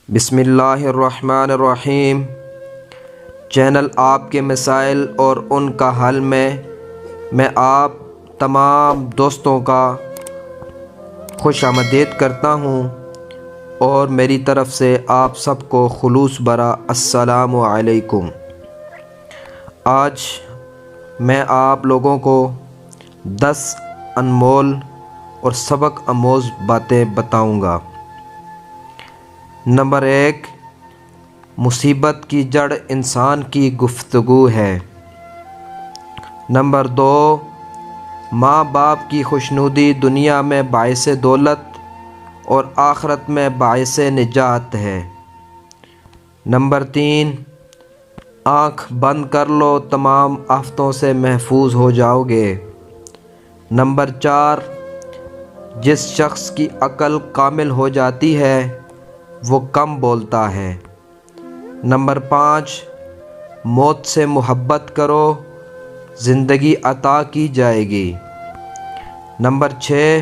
بسم اللہ الرحمن الرحیم۔ چینل آپ کے مسائل اور ان کا حل میں آپ تمام دوستوں کا خوش آمدید کرتا ہوں اور میری طرف سے آپ سب کو خلوص برا السلام علیکم۔ آج میں آپ لوگوں کو 10 انمول اور سبق آموز باتیں بتاؤں گا۔ نمبر 1، مصیبت کی جڑ انسان کی گفتگو ہے۔ نمبر 2، ماں باپ کی خوشنودی دنیا میں باعث دولت اور آخرت میں باعث نجات ہے۔ نمبر 3، آنکھ بند کر لو تمام آفتوں سے محفوظ ہو جاؤ گے۔ نمبر 4، جس شخص کی عقل کامل ہو جاتی ہے وہ کم بولتا ہے۔ نمبر 5، موت سے محبت کرو زندگی عطا کی جائے گی۔ نمبر 6،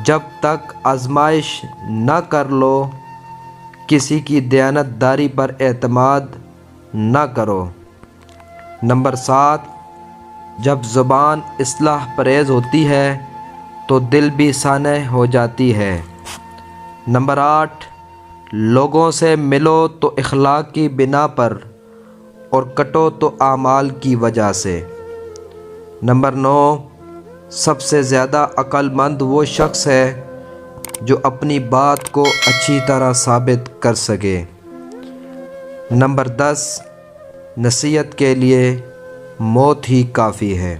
جب تک آزمائش نہ کر لو کسی کی دیانت داری پر اعتماد نہ کرو۔ نمبر 7، جب زبان اصلاح پریز ہوتی ہے تو دل بھی صانع ہو جاتی ہے۔ نمبر 8، لوگوں سے ملو تو اخلاق کی بنا پر اور کٹو تو اعمال کی وجہ سے۔ نمبر 9، سب سے زیادہ عقل مند وہ شخص ہے جو اپنی بات کو اچھی طرح ثابت کر سکے۔ نمبر 10، نصیحت کے لیے موت ہی کافی ہے۔